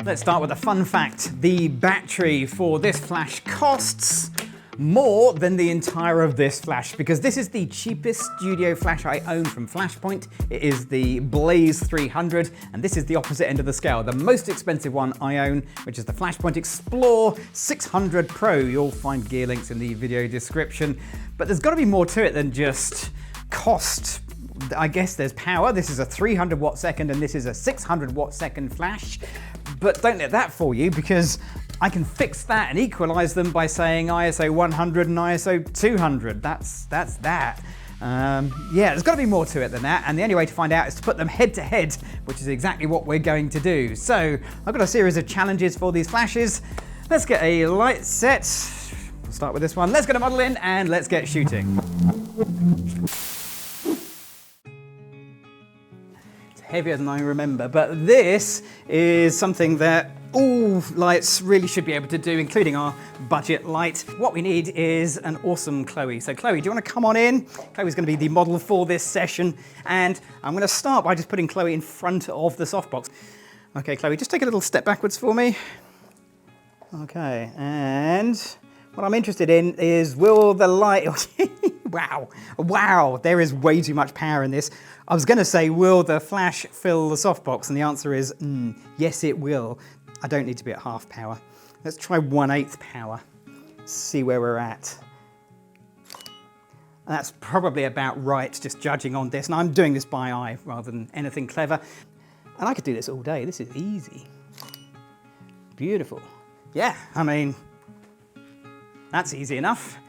Let's start with a fun fact. The battery for this flash costs more than the entire of this flash, because this is the cheapest studio flash I own from Flashpoint. It is the Blaze 300, and this is the opposite end of the scale. The most expensive one I own, which is the Flashpoint Explore 600 Pro. You'll find gear links in the video description, but there's got to be more to it than just cost. I guess there's power. This is a 300 watt second and this is a 600 watt second flash, but don't let that fool you, because I can fix that and equalize them by saying ISO 100 and ISO 200. That's that. Yeah, there's got to be more to it than that, and the only way to find out is to put them head to head, which is exactly what we're going to do. So I've got a series of challenges for these flashes. Let's get a light set. We'll start with this one. Let's get a model in and let's get shooting. It's heavier than I remember, but this is something that all lights really should be able to do, including our budget light. What we need is an awesome Chloe. So Chloe, do you want to come on in? Chloe's going to be the model for this session, and I'm going to start by just putting Chloe in front of the softbox. Okay, Chloe, just take a little step backwards for me. Okay, and what I'm interested in is, will the light... Wow, there is way too much power in this. I was going to say, will the flash fill the softbox? And the answer is, yes, it will. I don't need to be at half power. Let's try 1/8 power, see where we're at. And that's probably about right, just judging on this. And I'm doing this by eye rather than anything clever. And I could do this all day. This is easy. Beautiful. Yeah, I mean, that's easy enough.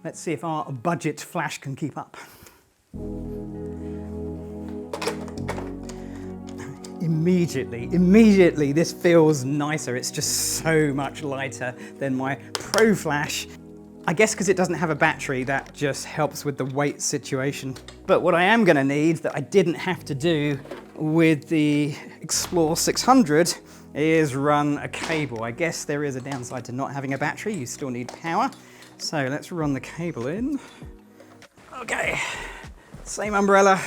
Let's see if our budget flash can keep up. Immediately, this feels nicer. It's just so much lighter than my Pro Flash. I guess because it doesn't have a battery, that just helps with the weight situation. But what I am gonna need that I didn't have to do with the Explore 600 is run a cable. I guess there is a downside to not having a battery. You still need power. So let's run the cable in. Okay, same umbrella,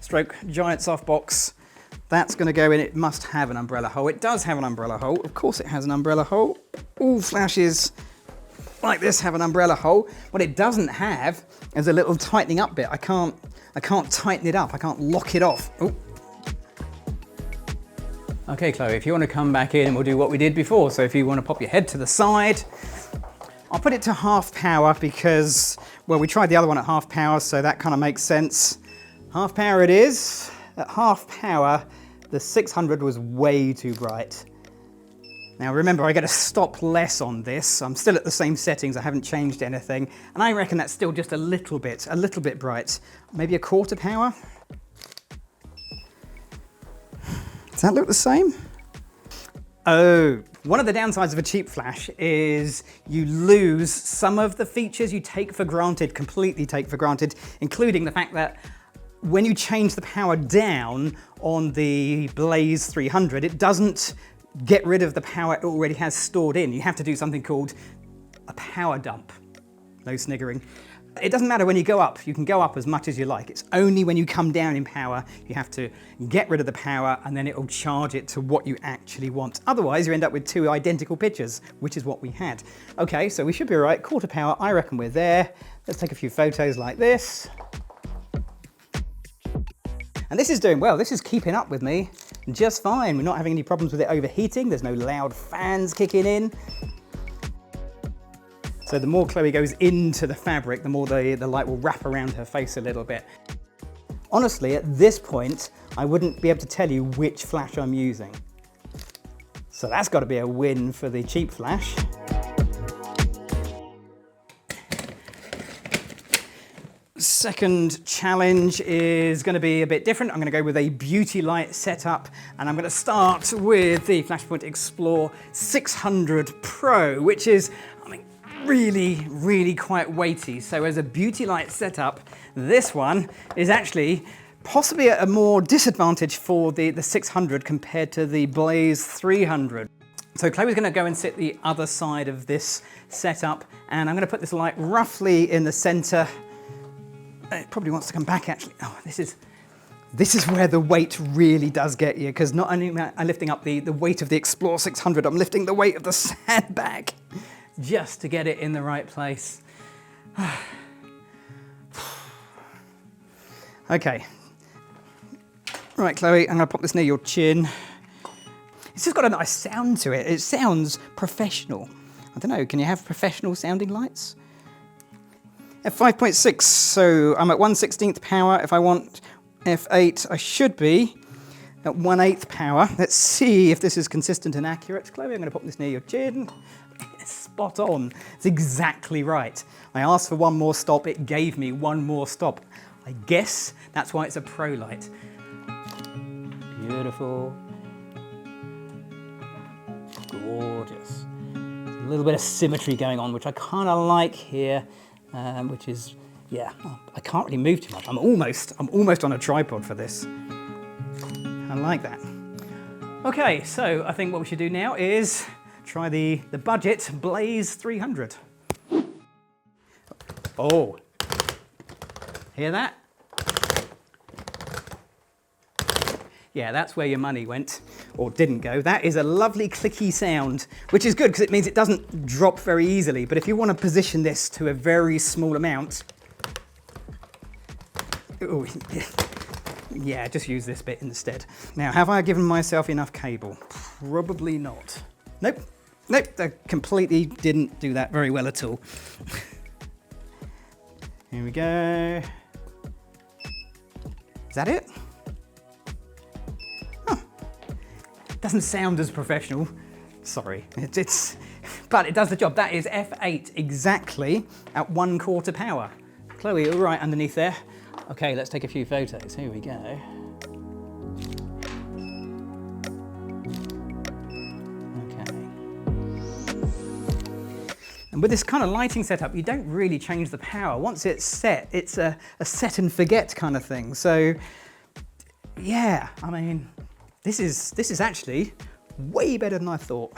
stroke giant softbox. That's going to go in. It must have an umbrella hole. It does have an umbrella hole. Of course it has an umbrella hole. All flashes like this have an umbrella hole. What it doesn't have is a little tightening up bit. I can't tighten it up. I can't lock it off. Ooh. Okay, Chloe, if you want to come back in, we'll do what we did before. So if you want to pop your head to the side, I'll put it to half power because, well, we tried the other one at half power, so that kind of makes sense. Half power it is. At half power, the 600 was way too bright. Now remember, I get a stop less on this. I'm still at the same settings. I haven't changed anything. And I reckon that's still just a little bit bright. Maybe a quarter power? Does that look the same? Oh, one of the downsides of a cheap flash is you lose some of the features you take for granted, completely take for granted, including the fact that when you change the power down on the Blaze 300, it doesn't get rid of the power it already has stored in. You have to do something called a power dump. No sniggering. It doesn't matter when you go up. You can go up as much as you like. It's only when you come down in power, you have to get rid of the power and then it will charge it to what you actually want. Otherwise, you end up with two identical pictures, which is what we had. Okay, so we should be all right. Quarter power, I reckon we're there. Let's take a few photos like this. And this is doing well. This is keeping up with me just fine. We're not having any problems with it overheating. There's no loud fans kicking in. So the more Chloe goes into the fabric, the more the light will wrap around her face a little bit. Honestly, at this point, I wouldn't be able to tell you which flash I'm using. So that's got to be a win for the cheap flash. Second challenge is going to be a bit different. I'm going to go with a beauty light setup, and I'm going to start with the Flashpoint Explore 600 Pro, which is, I mean, really quite weighty. So as a beauty light setup, this one is actually possibly at a more disadvantage for the 600 compared to the Blaze 300. So Chloe's going to go and sit the other side of this setup, and I'm going to put this light roughly in the center. It probably wants to come back actually. Oh, this is This is where the weight really does get you, because not only am I lifting up the weight of the Explore 600, I'm lifting the weight of the sandbag just to get it in the right place. Okay. Right, Chloe, I'm going to pop this near your chin. It's just got a nice sound to it. It sounds professional. I don't know, can you have professional sounding lights? F5.6, so I'm at 1/16th power. If I want F8, I should be at 1/8 power. Let's see if this is consistent and accurate. Chloe, I'm going to pop this near your chin. It's spot on. It's exactly right. I asked for one more stop. It gave me one more stop. I guess that's why it's a pro light. Beautiful. Gorgeous. There's a little bit of symmetry going on, which I kind of like here, which is, yeah, I can't really move too much. I'm almost on a tripod for this. I like that. Okay, so I think what we should do now is try the budget Blaze 300. Oh, hear that? Yeah, that's where your money went, or didn't go. That is a lovely clicky sound, which is good because it means it doesn't drop very easily. But if you want to position this to a very small amount, ooh, yeah, just use this bit instead. Now, have I given myself enough cable? Probably not. Nope, nope, I completely didn't do that very well at all. Here we go. Is that it? Doesn't sound as professional. Sorry, but it does the job. That is F8 exactly at 1/4 power. Chloe, you're right underneath there. Okay, let's take a few photos. Here we go. Okay. And with this kind of lighting setup, you don't really change the power. Once it's set, it's a set and forget kind of thing. So, yeah, I mean, this is actually way better than I thought.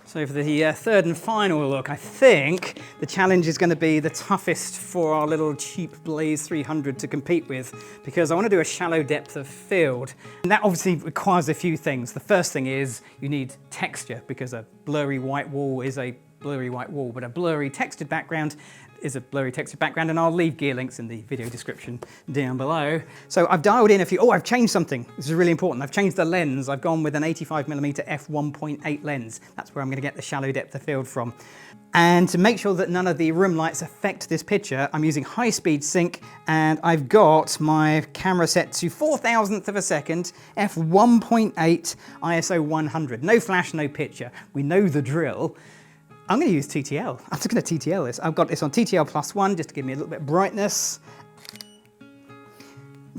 So for the third and final look, I think the challenge is going to be the toughest for our little cheap Blaze 300 to compete with, because I want to do a shallow depth of field. And that obviously requires a few things. The first thing is you need texture, because a blurry white wall is a blurry white wall, but a blurry textured background is a blurry textured background, and I'll leave gear links in the video description down below. So I've dialed in a few, I've changed something. This is really important. I've changed the lens. I've gone with an 85mm f1.8 lens. That's where I'm going to get the shallow depth of field from. And to make sure that none of the room lights affect this picture, I'm using high-speed sync, and I've got my camera set to 4,000th of a second, f1.8, ISO 100. No flash, no picture. We know the drill. I'm going to use TTL. I'm just going to TTL this. I've got this on TTL +1 just to give me a little bit of brightness.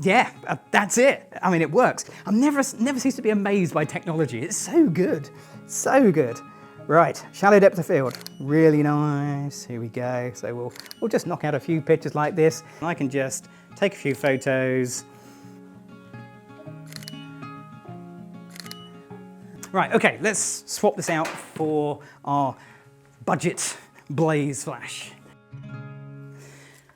Yeah, that's it. I mean, it works. I'm never cease to be amazed by technology. It's so good, so good. Right, shallow depth of field, really nice. Here we go. So we'll just knock out a few pictures like this. I can just take a few photos. Right, okay, let's swap this out for our budget Blaze flash.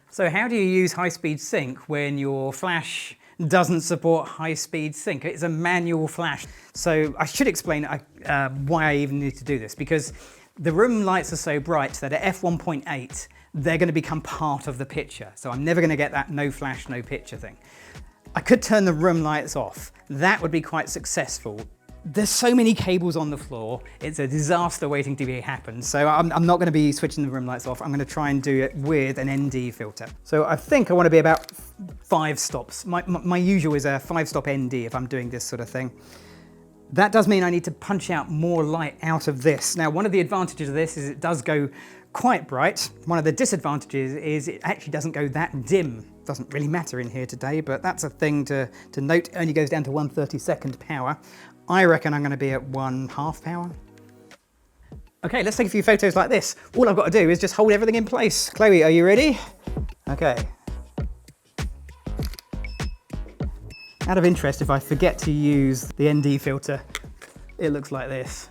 So how do you use high-speed sync when your flash doesn't support high-speed sync? It's a manual flash. So I should explain why I even need to do this, because the room lights are so bright that at f1.8, they're going to become part of the picture. So I'm never going to get that no flash, no picture thing. I could turn the room lights off. That would be quite successful. There's so many cables on the floor, it's a disaster waiting to happen. So I'm not going to be switching the room lights off. I'm going to try and do it with an ND filter. So I think I want to be about 5 stops. My usual is a 5-stop ND if I'm doing this sort of thing. That does mean I need to punch out more light out of this. Now, one of the advantages of this is it does go quite bright. One of the disadvantages is it actually doesn't go that dim. Doesn't really matter in here today, but that's a thing to note. It only goes down to 1/32nd power. I reckon I'm going to be at 1/2 power. Okay, let's take a few photos like this. All I've got to do is just hold everything in place. Chloe, are you ready? Okay. Out of interest, if I forget to use the ND filter, it looks like this.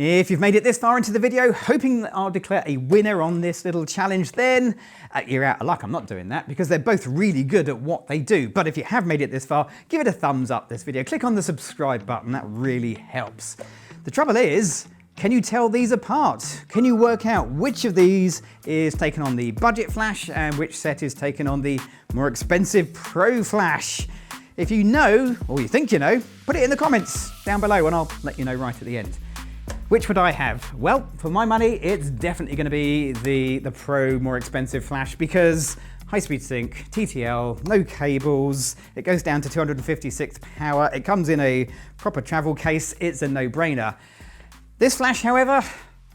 If you've made it this far into the video, hoping that I'll declare a winner on this little challenge, then you're out of luck. I'm not doing that because they're both really good at what they do. But if you have made it this far, give it a thumbs up this video. Click on the subscribe button, that really helps. The trouble is, can you tell these apart? Can you work out which of these is taken on the budget flash and which set is taken on the more expensive Pro flash? If you know, or you think you know, put it in the comments down below and I'll let you know right at the end. Which would I have? Well, for my money, it's definitely going to be the Pro more expensive flash because high-speed sync, TTL, no cables, it goes down to 256 power, it comes in a proper travel case, it's a no-brainer. This flash, however,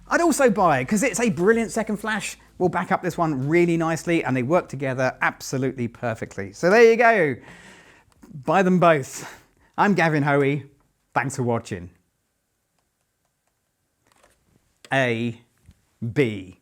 I'd also buy because it's a brilliant second flash. We'll back up this one really nicely and they work together absolutely perfectly. So there you go. Buy them both. I'm Gavin Hoey. Thanks for watching. A, B.